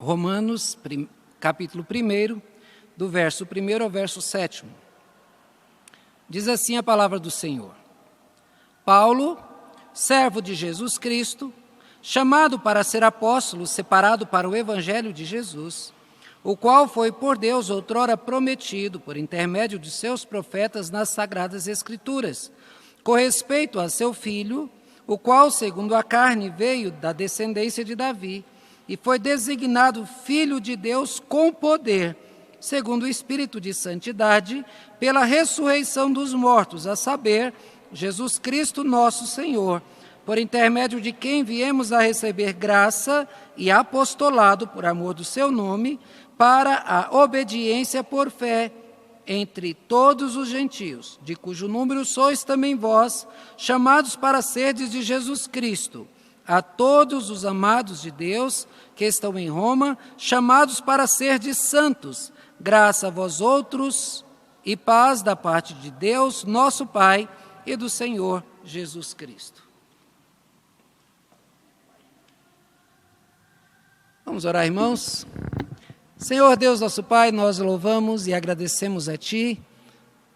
Romanos, capítulo 1, do verso 1 ao verso 7. Diz assim a palavra do Senhor. Paulo, servo de Jesus Cristo, chamado para ser apóstolo, separado para o evangelho de Jesus, o qual foi por Deus outrora prometido por intermédio de seus profetas nas sagradas Escrituras, com respeito a seu filho, o qual, segundo a carne, veio da descendência de Davi, e foi designado Filho de Deus com poder, segundo o Espírito de Santidade, pela ressurreição dos mortos, a saber, Jesus Cristo nosso Senhor, por intermédio de quem viemos a receber graça e apostolado por amor do seu nome, para a obediência por fé entre todos os gentios, de cujo número sois também vós, chamados para serdes de Jesus Cristo, a todos os amados de Deus que estão em Roma, chamados para serdes santos, graça a vós outros e paz da parte de Deus, nosso Pai, e do Senhor Jesus Cristo. Vamos orar, irmãos? Senhor Deus, nosso Pai, nós louvamos e agradecemos a Ti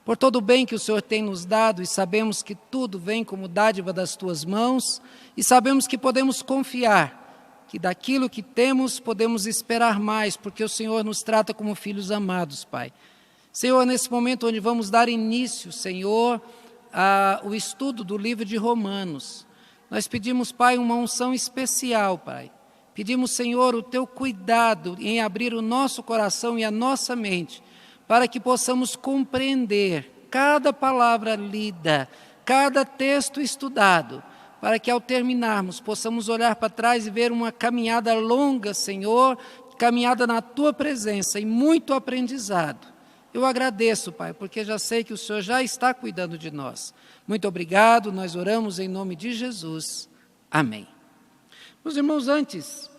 por todo o bem que o Senhor tem nos dado, e sabemos que tudo vem como dádiva das Tuas mãos, e sabemos que podemos confiar, que daquilo que temos podemos esperar mais, porque o Senhor nos trata como filhos amados, Pai. Senhor, nesse momento onde vamos dar início, Senhor, ao estudo do livro de Romanos, nós pedimos, Pai, uma unção especial, Pai. Pedimos, Senhor, o Teu cuidado em abrir o nosso coração e a nossa mente, para que possamos compreender cada palavra lida, cada texto estudado, para que ao terminarmos possamos olhar para trás e ver uma caminhada longa, Senhor, caminhada na Tua presença e muito aprendizado. Eu agradeço, Pai, porque já sei que o Senhor já está cuidando de nós. Muito obrigado, nós oramos em nome de Jesus. Amém. Meus irmãos, antes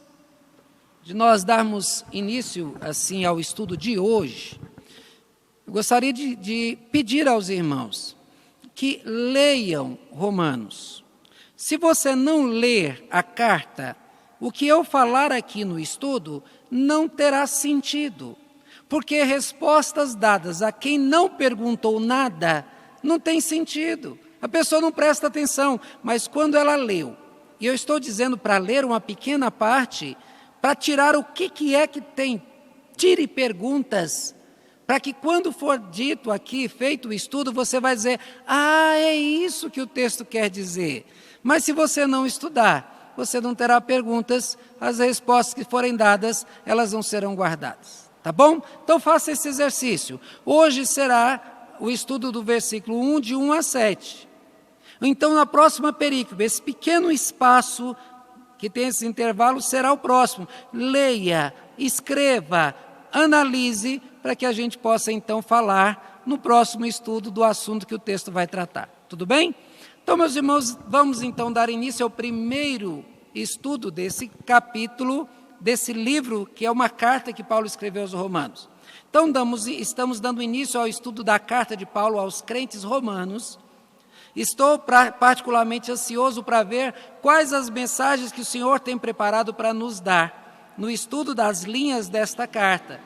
de nós darmos início assim ao estudo de hoje, eu gostaria de pedir aos irmãos que leiam Romanos. Se você não ler a carta, o que eu falar aqui no estudo não terá sentido, porque respostas dadas a quem não perguntou nada não tem sentido. A pessoa não presta atenção, mas quando ela leu, e eu estou dizendo para ler uma pequena parte, para tirar o que é que tem, tire perguntas, para que quando for dito aqui, feito o estudo, você vai dizer, é isso que o texto quer dizer. Mas se você não estudar, você não terá perguntas, as respostas que forem dadas, elas não serão guardadas. Tá bom? Então faça esse exercício. Hoje será o estudo do versículo 1, de 1 a 7. Então, na próxima perícope, esse pequeno espaço que tem esse intervalo será o próximo. Leia, escreva, analise, para que a gente possa então falar no próximo estudo do assunto que o texto vai tratar. Tudo bem? Então, meus irmãos, vamos então dar início ao primeiro estudo desse capítulo, desse livro, que é uma carta que Paulo escreveu aos Romanos. Então, estamos dando início ao estudo da carta de Paulo aos crentes romanos. Estou particularmente ansioso para ver quais as mensagens que o Senhor tem preparado para nos dar no estudo das linhas desta carta.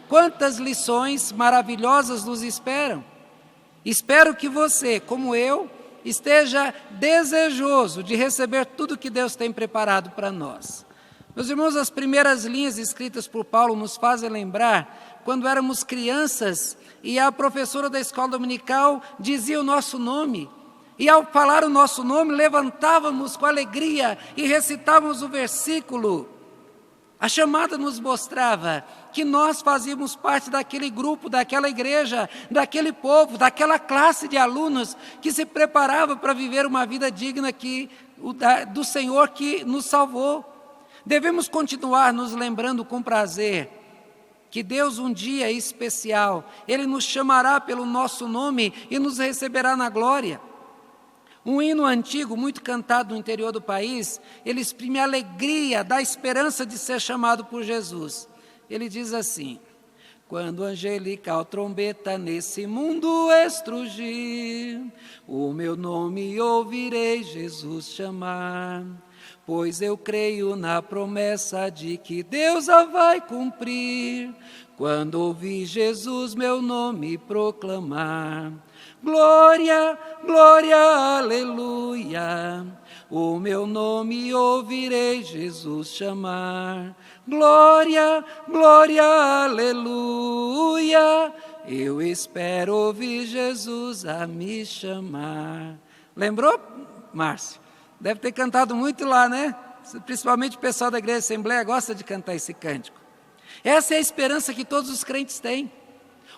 Quantas lições maravilhosas nos esperam. Espero que você, como eu, esteja desejoso de receber tudo que Deus tem preparado para nós. Meus irmãos, as primeiras linhas escritas por Paulo nos fazem lembrar quando éramos crianças e a professora da escola dominical dizia o nosso nome. E ao falar o nosso nome, levantávamos com alegria e recitávamos o versículo. A chamada nos mostrava que nós fazíamos parte daquele grupo, daquela igreja, daquele povo, daquela classe de alunos que se preparava para viver uma vida digna do Senhor que nos salvou. Devemos continuar nos lembrando com prazer que Deus um dia especial, Ele nos chamará pelo nosso nome e nos receberá na glória. Um hino antigo, muito cantado no interior do país, ele exprime a alegria da esperança de ser chamado por Jesus. Ele diz assim: quando angelical trombeta nesse mundo estrugir, o meu nome ouvirei Jesus chamar. pois eu creio na promessa de que Deus a vai cumprir. Quando ouvi Jesus meu nome proclamar, glória, glória, aleluia, o meu nome ouvirei Jesus chamar. Glória, glória, aleluia, eu espero ouvir Jesus a me chamar. Lembrou, Márcio? Deve ter cantado muito lá, né? Principalmente o pessoal da Igreja Assembleia gosta de cantar esse cântico. Essa é a esperança que todos os crentes têm.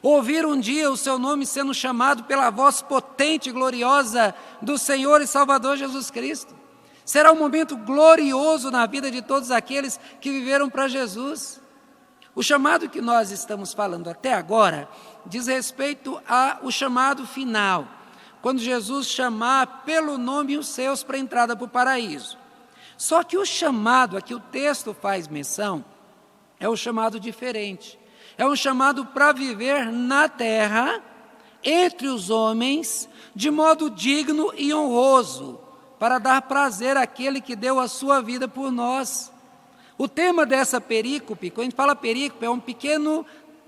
Ouvir um dia o seu nome sendo chamado pela voz potente e gloriosa do Senhor e Salvador Jesus Cristo. Será um momento glorioso na vida de todos aqueles que viveram para Jesus. O chamado que nós estamos falando até agora diz respeito ao chamado final, quando Jesus chamar pelo nome os seus para a entrada para o paraíso. Só que o chamado a que o texto faz menção é um chamado diferente. É um chamado para viver na terra, entre os homens, de modo digno e honroso, para dar prazer àquele que deu a sua vida por nós. O tema dessa perícope, quando a gente fala perícope, é uma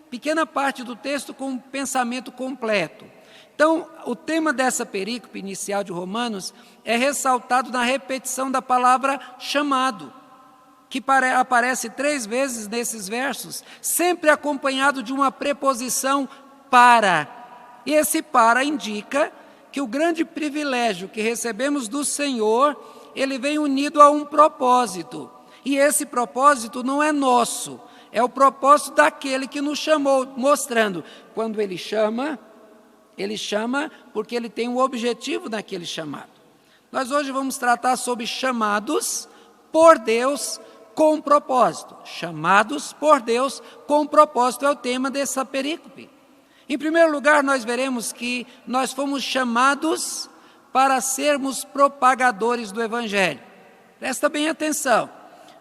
pequena parte do texto com um pensamento completo. Então, o tema dessa perícope inicial de Romanos é ressaltado na repetição da palavra chamado, que aparece 3 vezes nesses versos, sempre acompanhado de uma preposição para. E esse para indica que o grande privilégio que recebemos do Senhor, ele vem unido a um propósito. E esse propósito não é nosso, é o propósito daquele que nos chamou, mostrando, quando ele chama porque ele tem um objetivo naquele chamado. Nós hoje vamos tratar sobre chamados por Deus com propósito. Chamados por Deus com propósito é o tema dessa perícope. Em primeiro lugar, nós veremos que nós fomos chamados para sermos propagadores do Evangelho. Presta bem atenção.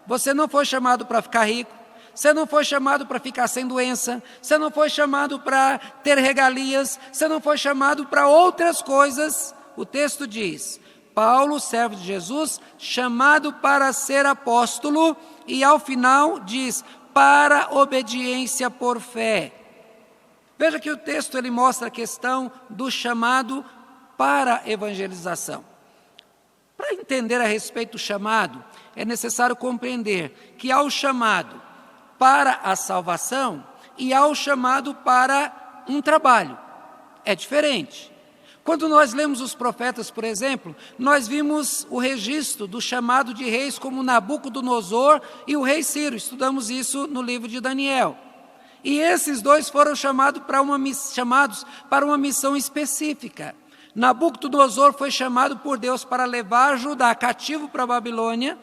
Você não foi chamado para ficar rico, você não foi chamado para ficar sem doença, você não foi chamado para ter regalias, você não foi chamado para outras coisas. O texto diz, Paulo, servo de Jesus, chamado para ser apóstolo, e ao final diz, para obediência por fé. Veja que o texto ele mostra a questão do chamado para evangelização. Para entender a respeito do chamado, é necessário compreender que há o chamado para a salvação e há o chamado para um trabalho. É diferente. Quando nós lemos os profetas, por exemplo, nós vimos o registro do chamado de reis como Nabucodonosor e o rei Ciro. Estudamos isso no livro de Daniel. E esses dois foram chamados para uma missão específica. Nabucodonosor foi chamado por Deus para levar Judá cativo para a Babilônia,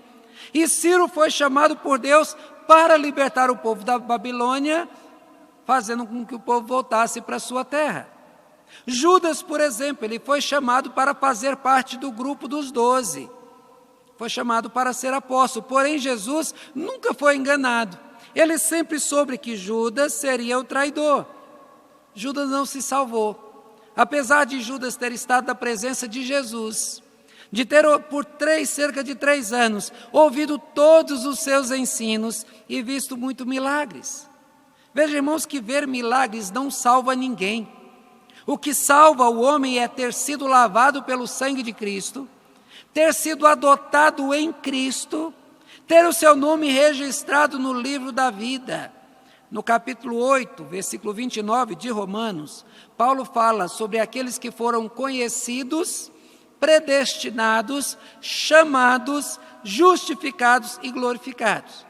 e Ciro foi chamado por Deus para libertar o povo da Babilônia, fazendo com que o povo voltasse para a sua terra. Judas, por exemplo, ele foi chamado para fazer parte do grupo dos 12. Foi chamado para ser apóstolo, porém Jesus nunca foi enganado. Ele sempre soube que Judas seria o traidor. Judas não se salvou. Apesar de Judas ter estado na presença de Jesus, de ter por cerca de 3 anos ouvido todos os seus ensinos e visto muitos milagres. Veja, irmãos, que ver milagres não salva ninguém. O que salva o homem é ter sido lavado pelo sangue de Cristo, ter sido adotado em Cristo, ter o seu nome registrado no livro da vida. No capítulo 8, versículo 29 de Romanos, Paulo fala sobre aqueles que foram conhecidos, predestinados, chamados, justificados e glorificados.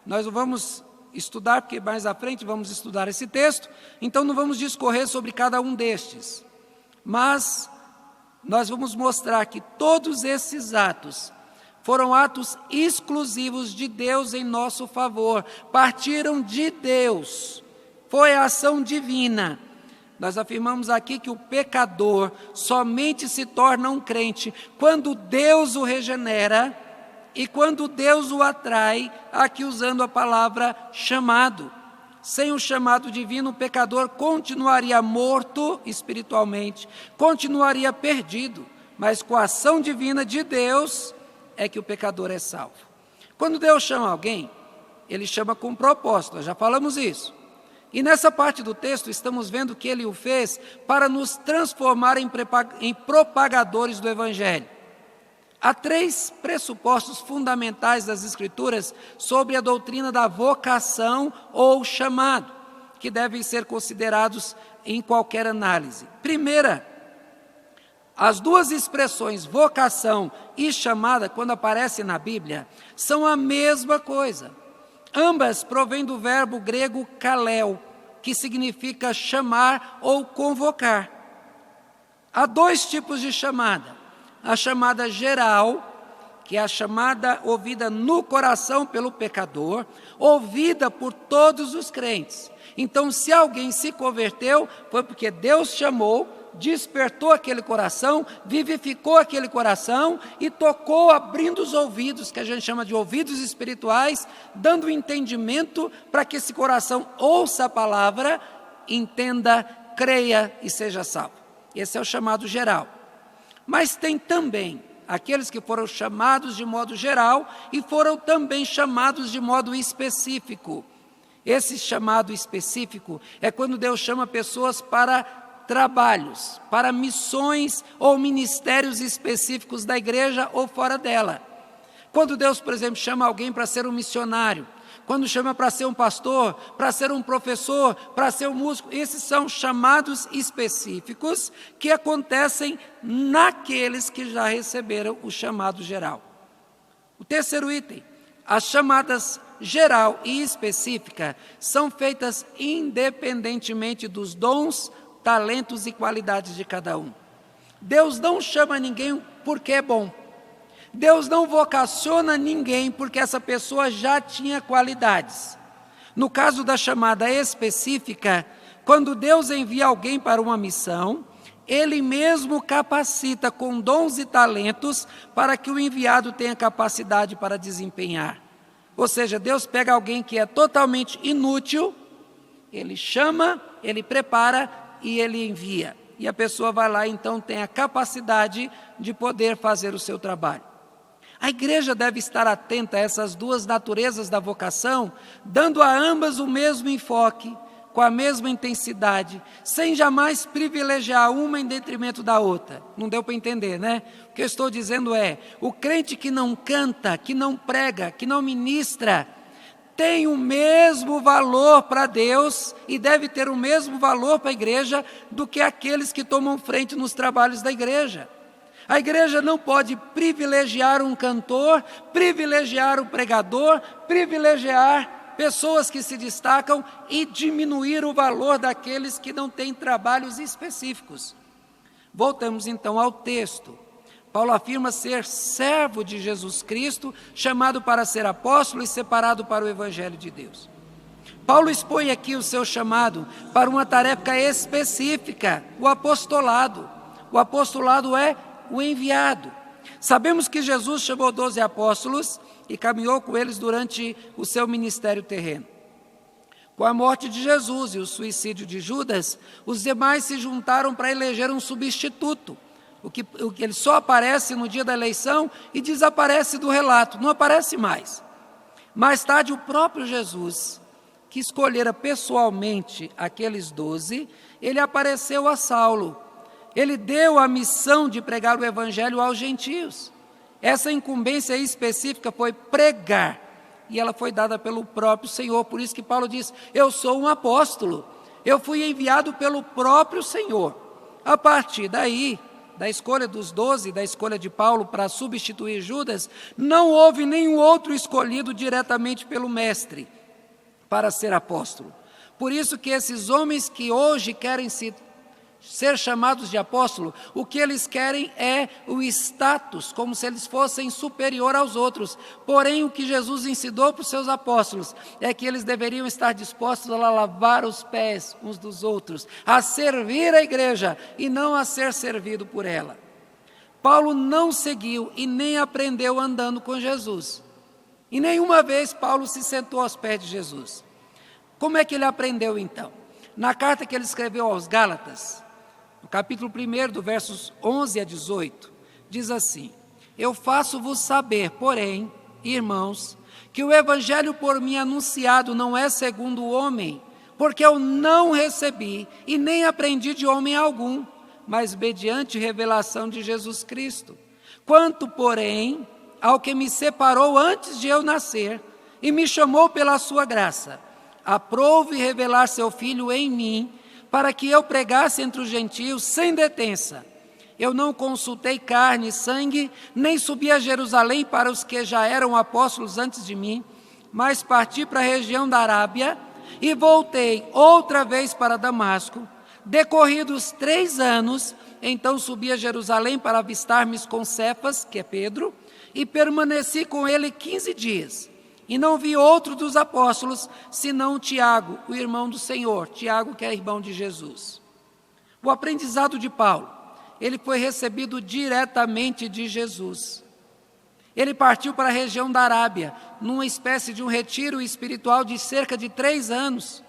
Nós não vamos estudar, porque mais à frente vamos estudar esse texto, então não vamos discorrer sobre cada um destes. Mas nós vamos mostrar que todos esses atos foram atos exclusivos de Deus em nosso favor, partiram de Deus, foi a ação divina. Nós afirmamos aqui que o pecador somente se torna um crente quando Deus o regenera e quando Deus o atrai, aqui usando a palavra chamado. Sem o chamado divino, o pecador continuaria morto espiritualmente, continuaria perdido, mas com a ação divina de Deus, é que o pecador é salvo. Quando Deus chama alguém, Ele chama com propósito, nós já falamos isso. E nessa parte do texto estamos vendo que Ele o fez para nos transformar em propagadores do Evangelho. Há 3 pressupostos fundamentais das Escrituras sobre a doutrina da vocação ou chamado, que devem ser considerados em qualquer análise. Primeira, as 2 expressões vocação e chamada, quando aparecem na Bíblia, são a mesma coisa. Ambas provêm do verbo grego kaleo, que significa chamar ou convocar. Há 2 tipos de chamada. A chamada geral, que é a chamada ouvida no coração pelo pecador, ouvida por todos os crentes. Então, se alguém se converteu, foi porque Deus chamou, despertou aquele coração, vivificou aquele coração e tocou abrindo os ouvidos, que a gente chama de ouvidos espirituais, dando entendimento para que esse coração ouça a palavra, entenda, creia e seja salvo. Esse é o chamado geral. Mas tem também aqueles que foram chamados de modo geral e foram também chamados de modo específico. Esse chamado específico é quando Deus chama pessoas para trabalhos, para missões ou ministérios específicos da igreja ou fora dela. Quando Deus, por exemplo, chama alguém para ser um missionário, quando chama para ser um pastor, para ser um professor, para ser um músico, esses são chamados específicos que acontecem naqueles que já receberam o chamado geral. O terceiro item, as chamadas geral e específica são feitas independentemente dos dons, talentos e qualidades de cada um. Deus não chama ninguém porque é bom. Deus não vocaciona ninguém porque essa pessoa já tinha qualidades. No caso da chamada específica, quando Deus envia alguém para uma missão, Ele mesmo capacita com dons e talentos para que o enviado tenha capacidade para desempenhar. Ou seja, Deus pega alguém que é totalmente inútil, Ele chama, Ele prepara e Ele envia. E a pessoa vai lá, então, tem a capacidade de poder fazer o seu trabalho. A igreja deve estar atenta a essas 2 naturezas da vocação, dando a ambas o mesmo enfoque, com a mesma intensidade, sem jamais privilegiar uma em detrimento da outra. Não deu para entender, né? O que eu estou dizendo é, o crente que não canta, que não prega, que não ministra, tem o mesmo valor para Deus e deve ter o mesmo valor para a igreja do que aqueles que tomam frente nos trabalhos da igreja. A igreja não pode privilegiar um cantor, privilegiar um pregador, privilegiar pessoas que se destacam e diminuir o valor daqueles que não têm trabalhos específicos. Voltamos então ao texto. Paulo afirma ser servo de Jesus Cristo, chamado para ser apóstolo e separado para o Evangelho de Deus. Paulo expõe aqui o seu chamado para uma tarefa específica, o apostolado. O apostolado é o enviado. Sabemos que Jesus chamou 12 apóstolos e caminhou com eles durante o seu ministério terreno. Com a morte de Jesus e o suicídio de Judas, os demais se juntaram para eleger um substituto, o que ele só aparece no dia da eleição e desaparece do relato, não aparece mais. Mais tarde, o próprio Jesus, que escolhera pessoalmente aqueles 12, ele apareceu a Saulo. Ele deu a missão de pregar o evangelho aos gentios. Essa incumbência específica foi pregar, e ela foi dada pelo próprio Senhor. Por isso que Paulo diz, eu sou um apóstolo, eu fui enviado pelo próprio Senhor. A partir daí, da escolha dos 12, da escolha de Paulo para substituir Judas, não houve nenhum outro escolhido diretamente pelo mestre para ser apóstolo. Por isso que esses homens que hoje querem ser chamados de apóstolo, o que eles querem é o status, como se eles fossem superior aos outros. Porém, o que Jesus ensinou para os seus apóstolos é que eles deveriam estar dispostos a lavar os pés uns dos outros, a servir a igreja e não a ser servido por ela. Paulo não seguiu e nem aprendeu andando com Jesus. E nenhuma vez Paulo se sentou aos pés de Jesus. Como é que ele aprendeu então? Na carta que ele escreveu aos Gálatas, no capítulo 1, do versos 11 a 18, diz assim, Eu faço-vos saber, porém, irmãos, que o evangelho por mim anunciado não é segundo o homem, porque eu não recebi e nem aprendi de homem algum, mas mediante revelação de Jesus Cristo. Quanto, porém, ao que me separou antes de eu nascer e me chamou pela sua graça, aprove revelar seu Filho em mim, para que eu pregasse entre os gentios sem detença. Eu não consultei carne e sangue, nem subi a Jerusalém para os que já eram apóstolos antes de mim, mas parti para a região da Arábia e voltei outra vez para Damasco. Decorridos 3 anos, então subi a Jerusalém para avistar-me com Cefas, que é Pedro, e permaneci com ele 15 dias. E não vi outro dos apóstolos, senão Tiago, o irmão do Senhor, Tiago que é irmão de Jesus. O aprendizado de Paulo, ele foi recebido diretamente de Jesus. Ele partiu para a região da Arábia, numa espécie de um retiro espiritual de cerca de 3 anos.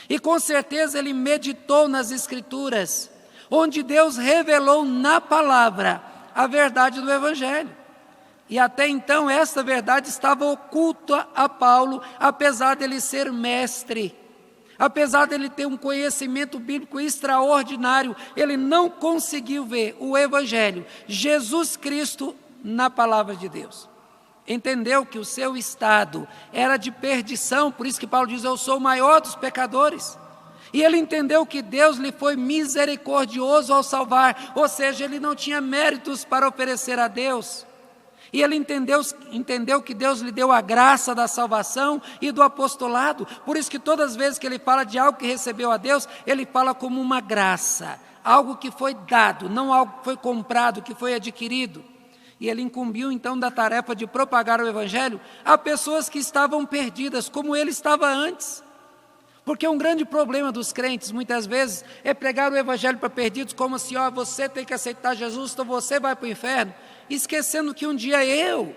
E com certeza ele meditou nas Escrituras, onde Deus revelou na palavra a verdade do Evangelho. E até então essa verdade estava oculta a Paulo, apesar dele ser mestre. Apesar dele ter um conhecimento bíblico extraordinário, ele não conseguiu ver o Evangelho, Jesus Cristo, na palavra de Deus. Entendeu que o seu estado era de perdição, por isso que Paulo diz, eu sou o maior dos pecadores. E ele entendeu que Deus lhe foi misericordioso ao salvar, ou seja, ele não tinha méritos para oferecer a Deus. E ele entendeu que Deus lhe deu a graça da salvação e do apostolado. Por isso que todas as vezes que ele fala de algo que recebeu a Deus, ele fala como uma graça, algo que foi dado, não algo que foi comprado, que foi adquirido. E ele incumbiu então da tarefa de propagar o Evangelho a pessoas que estavam perdidas, como ele estava antes. Porque um grande problema dos crentes, muitas vezes, é pregar o Evangelho para perdidos, como assim, você tem que aceitar Jesus, então você vai para o inferno, esquecendo que um dia eu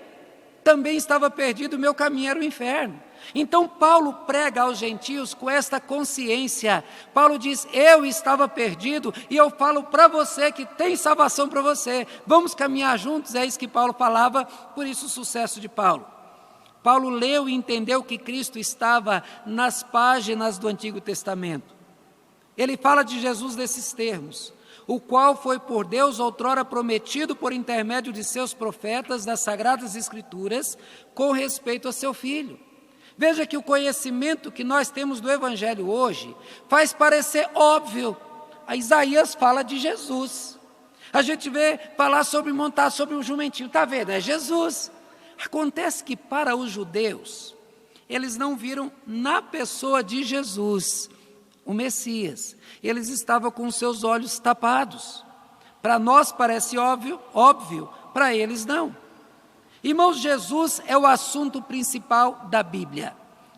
também estava perdido, o meu caminho era o inferno. Então Paulo prega aos gentios com esta consciência. Paulo diz, eu estava perdido e eu falo para você que tem salvação para você. Vamos caminhar juntos, é isso que Paulo falava, por isso o sucesso de Paulo. Paulo leu e entendeu que Cristo estava nas páginas do Antigo Testamento. Ele fala de Jesus nesses termos, o qual foi por Deus outrora prometido por intermédio de seus profetas das Sagradas Escrituras, com respeito a seu Filho. Veja que o conhecimento que nós temos do Evangelho hoje faz parecer óbvio. A Isaías fala de Jesus. A gente vê falar sobre montar sobre um jumentinho, está vendo? É Jesus. Acontece que para os judeus, eles não viram na pessoa de Jesus, o Messias. Eles estavam com os seus olhos tapados. Para nós parece óbvio, para eles não. Irmãos, Jesus é o assunto principal da Bíblia.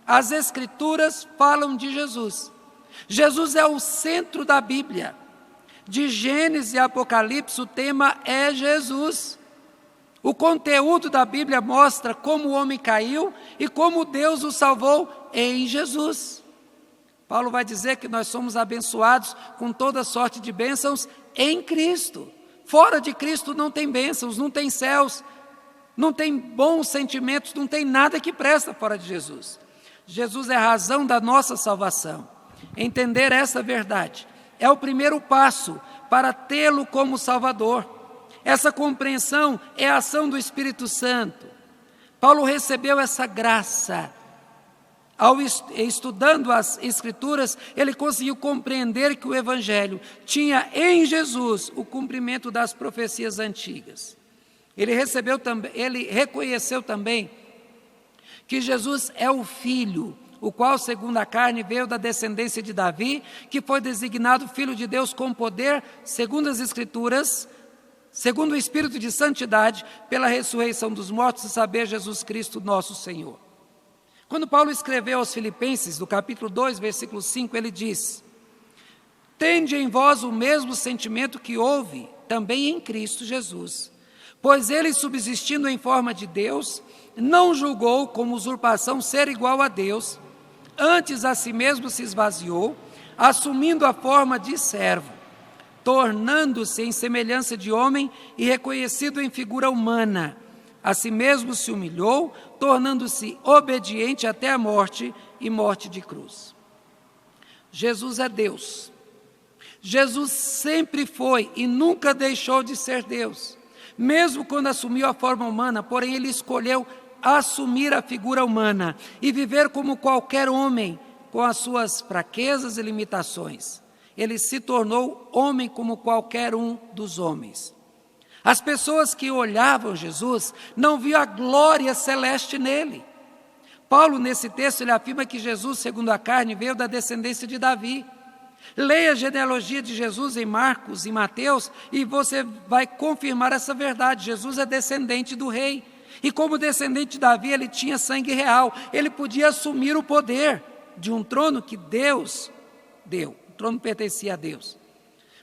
As Escrituras falam de Jesus. Jesus é o centro da Bíblia. De Gênesis e Apocalipse, o tema é Jesus. O conteúdo da Bíblia mostra como o homem caiu e como Deus o salvou em Jesus. Paulo vai dizer que nós somos abençoados com toda sorte de bênçãos em Cristo. Fora de Cristo não tem bênçãos, não tem céus, não tem bons sentimentos, não tem nada que presta fora de Jesus. Jesus é a razão da nossa salvação. Entender essa verdade é o primeiro passo para tê-lo como Salvador. Essa compreensão é a ação do Espírito Santo. Paulo recebeu essa graça. Ao estudando as Escrituras, ele conseguiu compreender que o Evangelho tinha em Jesus o cumprimento das profecias antigas. Ele reconheceu também que Jesus é o Filho, o qual, segundo a carne, veio da descendência de Davi, que foi designado Filho de Deus com poder, segundo as Escrituras, segundo o Espírito de santidade, pela ressurreição dos mortos, a saber, Jesus Cristo, nosso Senhor. Quando Paulo escreveu aos Filipenses, no capítulo 2, versículo 5, ele diz, tende em vós o mesmo sentimento que houve também em Cristo Jesus, pois ele, subsistindo em forma de Deus, não julgou como usurpação ser igual a Deus, antes a si mesmo se esvaziou, assumindo a forma de servo, tornando-se em semelhança de homem e reconhecido em figura humana, A si mesmo se humilhou, tornando-se obediente até a morte e morte de cruz. Jesus é Deus. Jesus sempre foi e nunca deixou de ser Deus. Mesmo quando assumiu a forma humana, porém ele escolheu assumir a figura humana e viver como qualquer homem, com as suas fraquezas e limitações. Ele se tornou homem como qualquer um dos homens. As pessoas que olhavam Jesus não viam a glória celeste nele. Paulo, nesse texto, ele afirma que Jesus, segundo a carne, veio da descendência de Davi. Leia a genealogia de Jesus em Marcos e Mateus e você vai confirmar essa verdade. Jesus é descendente do rei. E como descendente de Davi, ele tinha sangue real. Ele podia assumir o poder de um trono que Deus deu. O trono pertencia a Deus.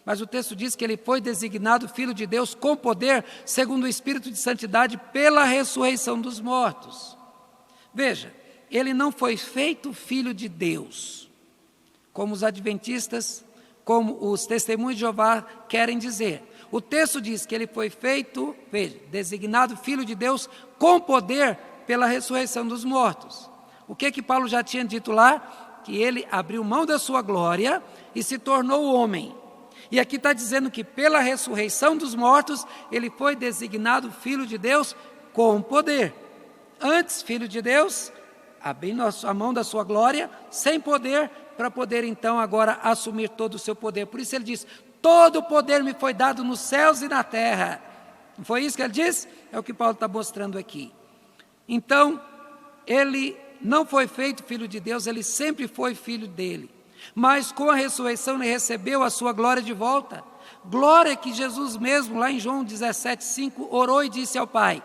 Mas o texto diz que ele foi designado Filho de Deus com poder, segundo o Espírito de Santidade, pela ressurreição dos mortos. Veja, ele não foi feito Filho de Deus, como os adventistas, como os testemunhos de Jeová querem dizer. O texto diz que ele foi feito, veja, designado Filho de Deus com poder pela ressurreição dos mortos. O que Paulo já tinha dito lá? Que ele abriu mão da sua glória e se tornou homem. E aqui está dizendo que pela ressurreição dos mortos, ele foi designado Filho de Deus com poder. Antes, Filho de Deus, abrindo a mão da sua glória, sem poder, para poder então agora assumir todo o seu poder. Por isso ele diz, todo o poder me foi dado nos céus e na terra. Não foi isso que ele diz? É o que Paulo está mostrando aqui. Então, ele não foi feito Filho de Deus, ele sempre foi filho dele. Mas com a ressurreição ele recebeu a sua glória de volta. Glória que Jesus mesmo, lá em João 17,5, orou e disse ao Pai,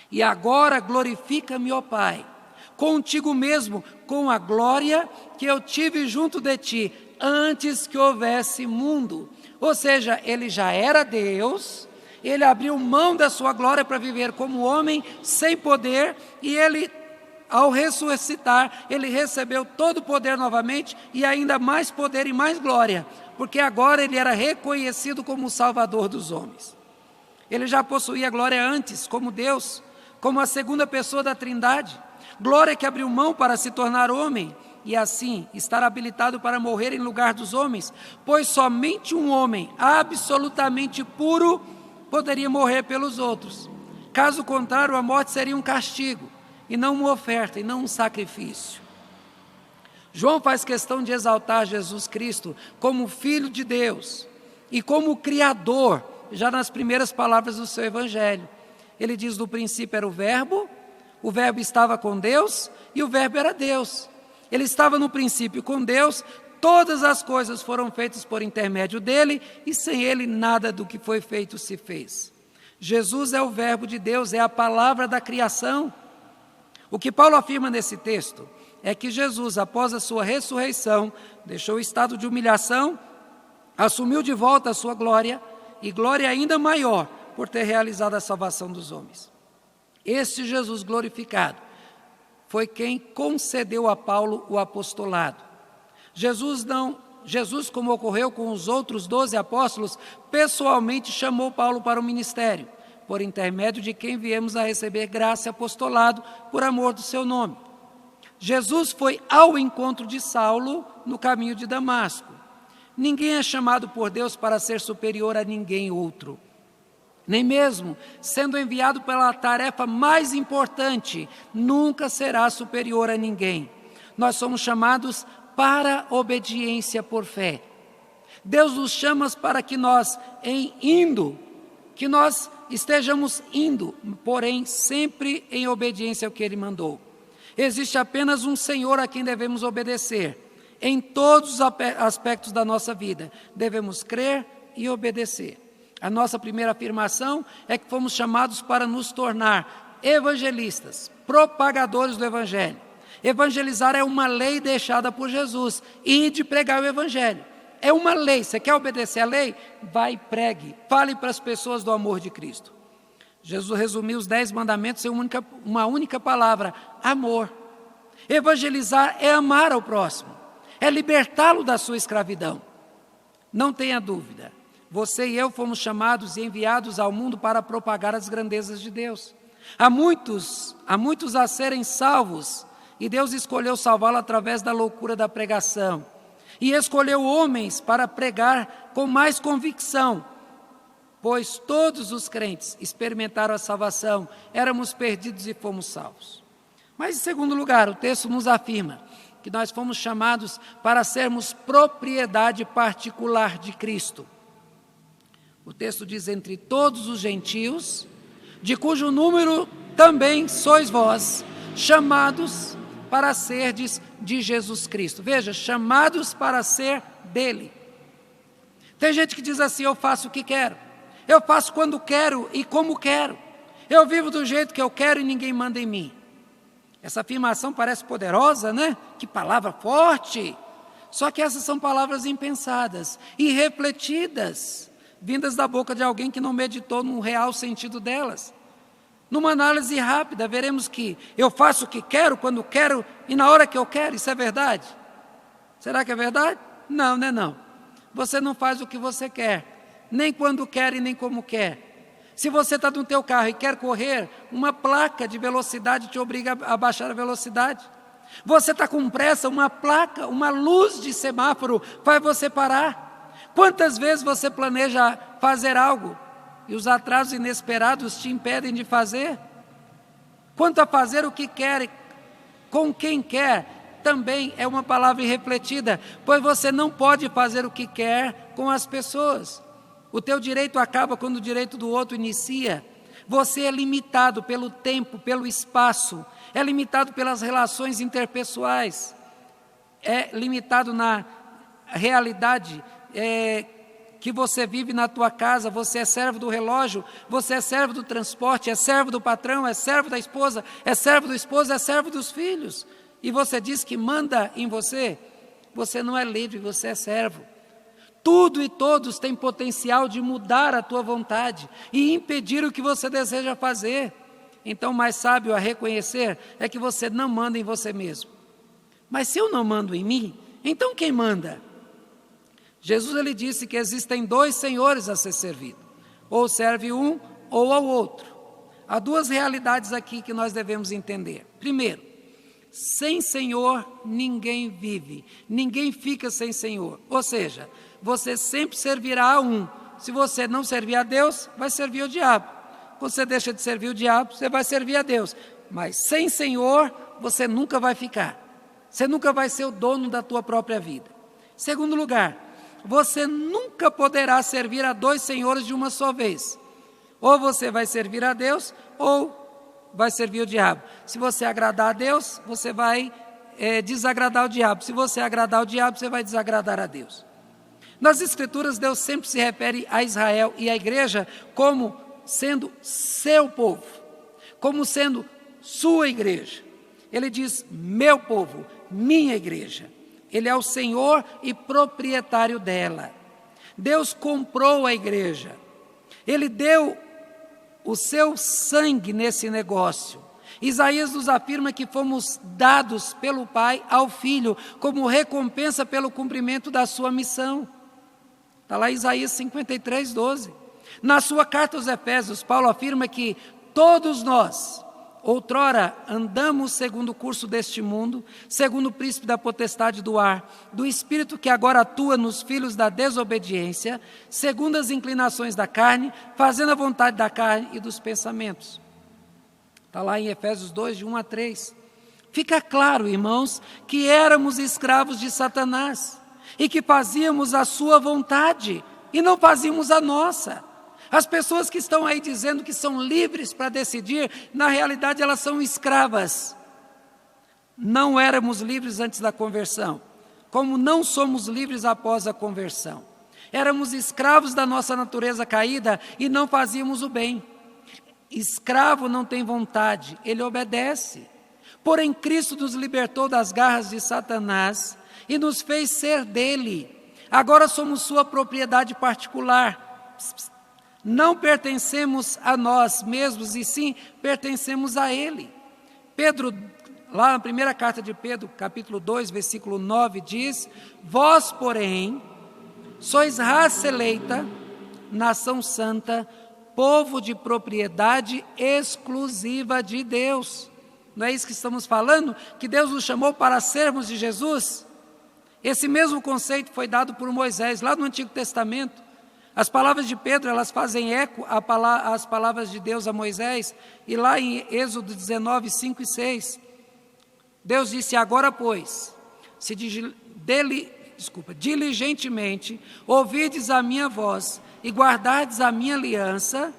e agora glorifica-me, ó Pai, contigo mesmo, com a glória que eu tive junto de ti, antes que houvesse mundo. Ou seja, ele já era Deus, ele abriu mão da sua glória para viver como homem, sem poder, e ele, ao ressuscitar, ele recebeu todo o poder novamente, e ainda mais poder e mais glória, porque agora ele era reconhecido como o Salvador dos homens. Ele já possuía glória antes, como Deus, como a segunda pessoa da Trindade, glória que abriu mão para se tornar homem, e assim estar habilitado para morrer em lugar dos homens, pois somente um homem absolutamente puro poderia morrer pelos outros. Caso contrário, a morte seria um castigo, e não uma oferta, e não um sacrifício. João faz questão de exaltar Jesus Cristo como Filho de Deus e como Criador, já nas primeiras palavras do seu Evangelho. Ele diz, no princípio era o Verbo estava com Deus e o Verbo era Deus. Ele estava no princípio com Deus, todas as coisas foram feitas por intermédio dele e sem ele nada do que foi feito se fez. Jesus é o Verbo de Deus, é a palavra da criação. O que Paulo afirma nesse texto é que Jesus, após a sua ressurreição, deixou o estado de humilhação, assumiu de volta a sua glória, e glória ainda maior por ter realizado a salvação dos homens. Este Jesus glorificado foi quem concedeu a Paulo o apostolado. Jesus, como ocorreu com os outros 12 apóstolos, pessoalmente chamou Paulo para o ministério, por intermédio de quem viemos a receber graça e apostolado por amor do seu nome. Jesus foi ao encontro de Saulo no caminho de Damasco. Ninguém é chamado por Deus para ser superior a ninguém outro. Nem mesmo sendo enviado pela tarefa mais importante, nunca será superior a ninguém. Nós somos chamados para obediência por fé. Deus nos chama para que nós estejamos indo, porém sempre em obediência ao que Ele mandou. Existe apenas um Senhor a quem devemos obedecer. Em todos os aspectos da nossa vida, devemos crer e obedecer. A nossa primeira afirmação é que fomos chamados para nos tornar evangelistas, propagadores do Evangelho. Evangelizar é uma lei deixada por Jesus, e de pregar o Evangelho. É uma lei, você quer obedecer a lei? Vai e pregue, fale para as pessoas do amor de Cristo. Jesus resumiu os 10 mandamentos em uma única palavra, amor. Evangelizar é amar ao próximo, é libertá-lo da sua escravidão. Não tenha dúvida, você e eu fomos chamados e enviados ao mundo para propagar as grandezas de Deus. Há muitos a serem salvos, e Deus escolheu salvá-lo através da loucura da pregação. E escolheu homens para pregar com mais convicção, pois todos os crentes experimentaram a salvação, éramos perdidos e fomos salvos. Mas, em segundo lugar, o texto nos afirma que nós fomos chamados para sermos propriedade particular de Cristo. O texto diz: entre todos os gentios, de cujo número também sois vós, chamados para serdes de Jesus Cristo. Veja, chamados para ser dele. Tem gente que diz assim: eu faço o que quero, eu faço quando quero e como quero, eu vivo do jeito que eu quero e ninguém manda em mim. Essa afirmação parece poderosa, né? Que palavra forte! Só que essas são palavras impensadas, irrefletidas, vindas da boca de alguém que não meditou no real sentido delas. Numa análise rápida, veremos que eu faço o que quero, quando quero e na hora que eu quero. Isso é verdade? Será que é verdade? Não, não é não. Você não faz o que você quer, nem quando quer e nem como quer. Se você está no teu carro e quer correr, uma placa de velocidade te obriga a baixar a velocidade. Você está com pressa, uma placa, uma luz de semáforo faz você parar. Quantas vezes você planeja fazer algo e os atrasos inesperados te impedem de fazer? Quanto a fazer o que quer, com quem quer, também é uma palavra irrefletida, pois você não pode fazer o que quer com as pessoas. O teu direito acaba quando o direito do outro inicia. Você é limitado pelo tempo, pelo espaço, é limitado pelas relações interpessoais, é limitado na realidade que você vive na tua casa. Você é servo do relógio, você é servo do transporte, é servo do patrão, é servo da esposa, é servo do esposo, é servo dos filhos. E você diz que manda em você, você não é livre, você é servo. Tudo e todos têm potencial de mudar a tua vontade e impedir o que você deseja fazer. Então, o mais sábio a reconhecer é que você não manda em você mesmo. Mas se eu não mando em mim, então quem manda? Jesus ele disse que existem dois senhores a ser servido. Ou serve um ou ao outro. Há duas realidades aqui que nós devemos entender. Primeiro, sem Senhor ninguém vive, ninguém fica sem Senhor. Ou seja, você sempre servirá a um. Se você não servir a Deus, vai servir o diabo. Você deixa de servir o diabo, você vai servir a Deus. Mas sem Senhor, você nunca vai ficar. Você nunca vai ser o dono da tua própria vida. Segundo lugar, você nunca poderá servir a dois senhores de uma só vez. Ou você vai servir a Deus, ou vai servir o diabo. Se você agradar a Deus, você vai desagradar o diabo. Se você agradar o diabo, você vai desagradar a Deus. Nas Escrituras, Deus sempre se refere a Israel e à igreja como sendo seu povo, como sendo sua igreja. Ele diz: meu povo, minha igreja. Ele é o Senhor e proprietário dela. Deus comprou a igreja. Ele deu o seu sangue nesse negócio. Isaías nos afirma que fomos dados pelo Pai ao Filho como recompensa pelo cumprimento da sua missão. Está lá em Isaías 53, 12. Na sua carta aos Efésios, Paulo afirma que todos nós, outrora, andamos segundo o curso deste mundo, segundo o príncipe da potestade do ar, do espírito que agora atua nos filhos da desobediência, segundo as inclinações da carne, fazendo a vontade da carne e dos pensamentos. Está lá em Efésios 2, de 1 a 3. Fica claro, irmãos, que éramos escravos de Satanás e que fazíamos a sua vontade e não fazíamos a nossa. As pessoas que estão aí dizendo que são livres para decidir, na realidade elas são escravas. Não éramos livres antes da conversão, como não somos livres após a conversão. Éramos escravos da nossa natureza caída e não fazíamos o bem. Escravo não tem vontade, ele obedece. Porém, Cristo nos libertou das garras de Satanás e nos fez ser dele. Agora somos sua propriedade particular. Não pertencemos a nós mesmos, e sim pertencemos a ele. Pedro, lá na primeira carta de Pedro, capítulo 2, versículo 9, diz: vós, porém, sois raça eleita, nação santa, povo de propriedade exclusiva de Deus. Não é isso que estamos falando? Que Deus nos chamou para sermos de Jesus? Esse mesmo conceito foi dado por Moisés, lá no Antigo Testamento. As palavras de Pedro, elas fazem eco às palavras de Deus a Moisés, e lá em Êxodo 19, 5 e 6, Deus disse: agora, pois, se diligentemente ouvirdes a minha voz e guardardes a minha aliança,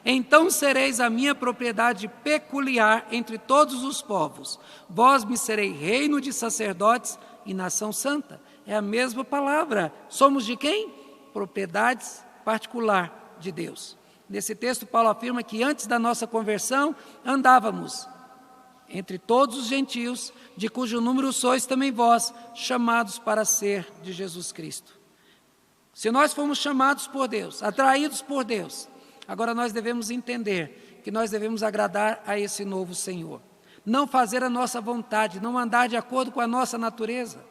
então sereis a minha propriedade peculiar entre todos os povos. Vós me sereis reino de sacerdotes e nação santa. É a mesma palavra. Somos de quem? Propriedades particular de Deus. Nesse texto, Paulo afirma que antes da nossa conversão, andávamos entre todos os gentios, de cujo número sois também vós, chamados para ser de Jesus Cristo. Se nós fomos chamados por Deus, atraídos por Deus, agora nós devemos entender que nós devemos agradar a esse novo Senhor. Não fazer a nossa vontade, não andar de acordo com a nossa natureza.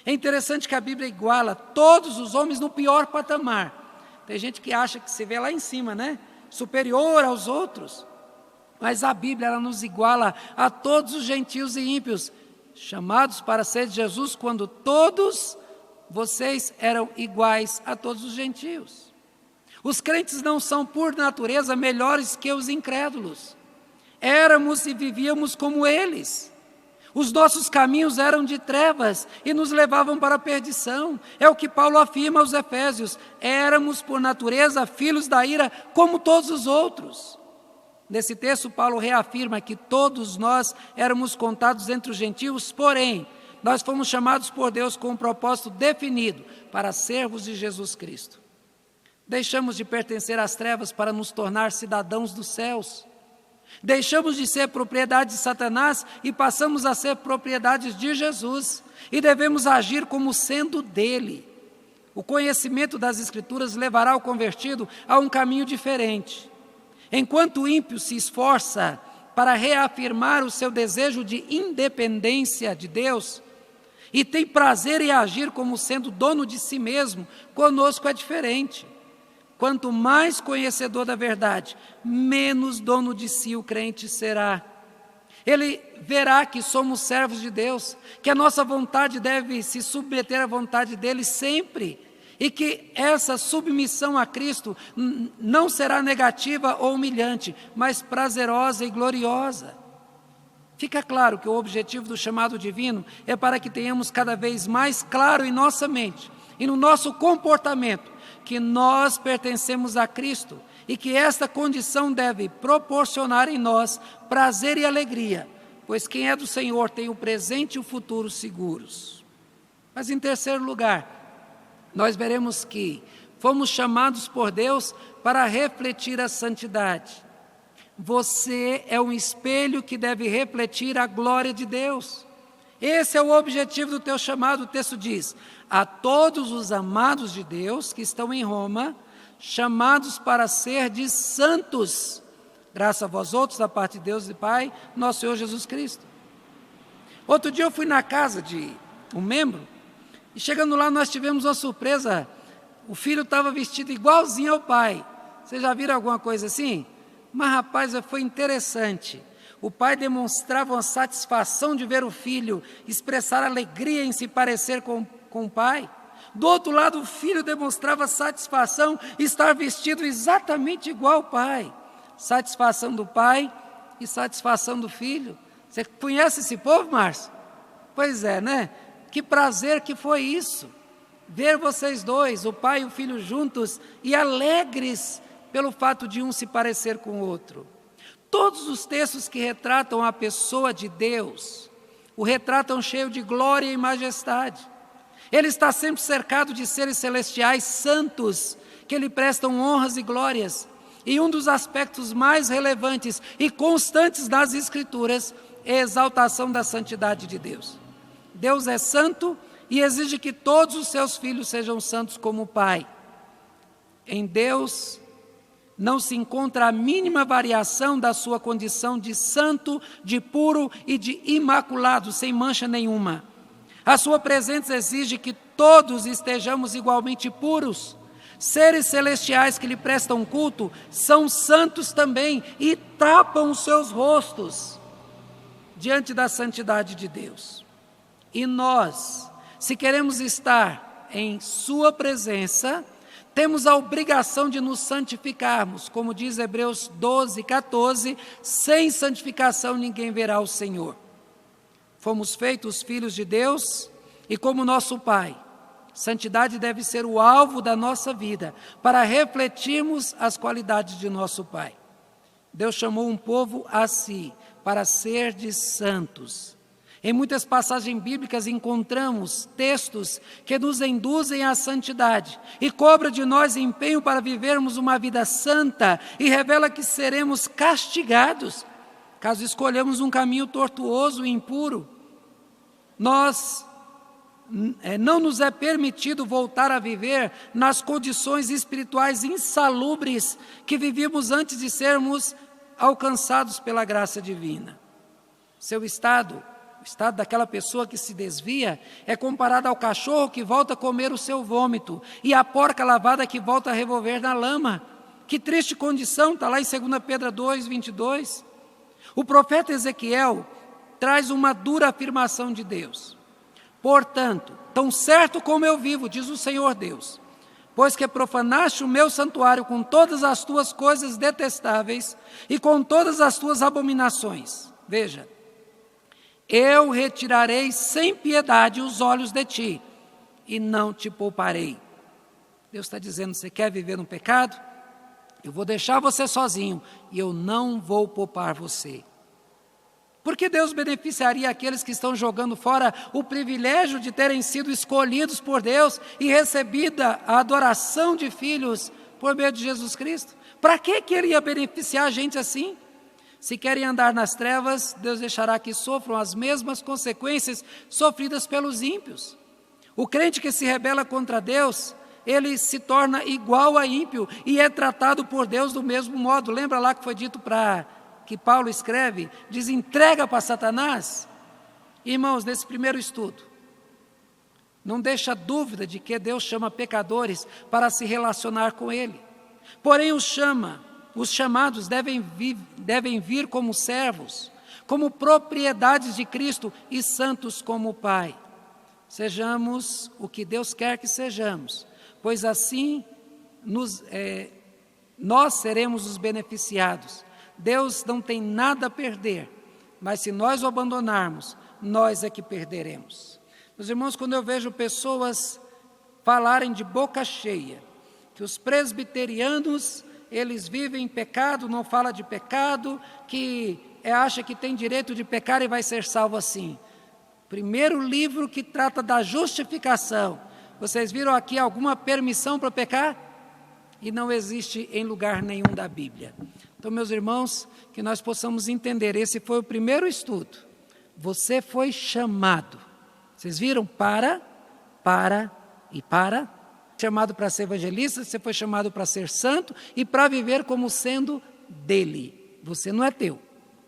É interessante que a Bíblia iguala todos os homens no pior patamar. Tem gente que acha que se vê lá em cima, né? Superior aos outros. Mas a Bíblia, ela nos iguala a todos os gentios e ímpios, chamados para ser de Jesus, quando todos vocês eram iguais a todos os gentios. Os crentes não são, por natureza, melhores que os incrédulos. Éramos e vivíamos como eles. Os nossos caminhos eram de trevas e nos levavam para a perdição. É o que Paulo afirma aos Efésios. Éramos, por natureza, filhos da ira, como todos os outros. Nesse texto, Paulo reafirma que todos nós éramos contados entre os gentios, porém, nós fomos chamados por Deus com um propósito definido, para servos de Jesus Cristo. Deixamos de pertencer às trevas para nos tornar cidadãos dos céus. Deixamos de ser propriedade de Satanás e passamos a ser propriedades de Jesus. E devemos agir como sendo dele. O conhecimento das Escrituras levará o convertido a um caminho diferente. Enquanto o ímpio se esforça para reafirmar o seu desejo de independência de Deus e tem prazer em agir como sendo dono de si mesmo, conosco é diferente. Quanto mais conhecedor da verdade, menos dono de si o crente será. Ele verá que somos servos de Deus, que a nossa vontade deve se submeter à vontade dele sempre, e que essa submissão a Cristo não será negativa ou humilhante, mas prazerosa e gloriosa. Fica claro que o objetivo do chamado divino é para que tenhamos cada vez mais claro em nossa mente e no nosso comportamento que nós pertencemos a Cristo e que esta condição deve proporcionar em nós prazer e alegria, pois quem é do Senhor tem o presente e o futuro seguros. Mas em terceiro lugar, nós veremos que fomos chamados por Deus para refletir a santidade. Você é um espelho que deve refletir a glória de Deus. Esse é o objetivo do teu chamado. O texto diz: a todos os amados de Deus que estão em Roma, chamados para ser de santos, graças a vós outros, da parte de Deus e Pai, nosso Senhor Jesus Cristo. Outro dia eu fui na casa de um membro, e chegando lá nós tivemos uma surpresa. O filho estava vestido igualzinho ao pai. Vocês já viram alguma coisa assim? Mas rapaz, foi interessante. O pai demonstrava uma satisfação de ver o filho expressar alegria em se parecer com o pai. Do outro lado, o filho demonstrava satisfação em estar vestido exatamente igual ao pai. Satisfação do pai e satisfação do filho. Você conhece esse povo, Márcio? Pois é, né? Que prazer que foi isso. Ver vocês dois, o pai e o filho juntos e alegres pelo fato de um se parecer com o outro. Todos os textos que retratam a pessoa de Deus, o retratam cheio de glória e majestade. Ele está sempre cercado de seres celestiais santos, que lhe prestam honras e glórias. E um dos aspectos mais relevantes e constantes das Escrituras é a exaltação da santidade de Deus. Deus é santo e exige que todos os seus filhos sejam santos como o Pai. Em Deus não se encontra a mínima variação da sua condição de santo, de puro e de imaculado, sem mancha nenhuma. A sua presença exige que todos estejamos igualmente puros, Seres celestiais que lhe prestam culto são santos também e tapam os seus rostos diante da santidade de Deus. E nós, se queremos estar em sua presença, temos a obrigação de nos santificarmos, como diz Hebreus 12:14, sem santificação ninguém verá o Senhor. Fomos feitos filhos de Deus e como nosso Pai, santidade deve ser o alvo da nossa vida, para refletirmos as qualidades de nosso Pai. Deus chamou um povo a si, para ser de santos. Em muitas passagens bíblicas encontramos textos que nos induzem à santidade e cobra de nós empenho para vivermos uma vida santa e revela que seremos castigados caso escolhamos um caminho tortuoso e impuro. Não nos é permitido voltar a viver nas condições espirituais insalubres que vivíamos antes de sermos alcançados pela graça divina. Seu estado, o estado daquela pessoa que se desvia, é comparado ao cachorro que volta a comer o seu vômito e à porca lavada que volta a revolver na lama. Que triste condição, está lá em 2 Pedro 2:22. O profeta Ezequiel traz uma dura afirmação de Deus. Portanto, tão certo como eu vivo, diz o Senhor Deus, pois que profanaste o meu santuário com todas as tuas coisas detestáveis e com todas as tuas abominações. Veja, eu retirarei sem piedade os olhos de ti e não te pouparei. Deus está dizendo, você quer viver no pecado? Eu vou deixar você sozinho e eu não vou poupar você. Por que Deus beneficiaria aqueles que estão jogando fora o privilégio de terem sido escolhidos por Deus e recebida a adoração de filhos por meio de Jesus Cristo? Para que Ele ia beneficiar a gente assim? Se querem andar nas trevas, Deus deixará que sofram as mesmas consequências sofridas pelos ímpios. O crente que se rebela contra Deus, ele se torna igual a ímpio e é tratado por Deus do mesmo modo. Lembra lá que foi dito que Paulo escreve, diz, entrega para Satanás? Irmãos, nesse primeiro estudo, não deixa dúvida de que Deus chama pecadores para se relacionar com Ele. Porém, os chamados devem vir como servos, como propriedades de Cristo e santos como o Pai. Sejamos o que Deus quer que sejamos, pois assim nós seremos os beneficiados. Deus não tem nada a perder, mas se nós o abandonarmos, nós é que perderemos. Meus irmãos, quando eu vejo pessoas falarem de boca cheia, que os presbiterianos, eles vivem em pecado, não fala de pecado, que acha que tem direito de pecar e vai ser salvo assim. Primeiro livro que trata da justificação. Vocês viram aqui alguma permissão para pecar? E não existe em lugar nenhum da Bíblia. Então, meus irmãos, que nós possamos entender, esse foi o primeiro estudo. Você foi chamado. Vocês viram? Para. Chamado para ser evangelista, você foi chamado para ser santo e para viver como sendo dele. Você não é teu.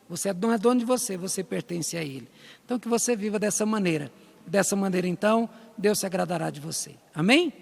Você não é dono de você, você pertence a Ele. Então, que você viva dessa maneira. Dessa maneira, então, Deus se agradará de você. Amém?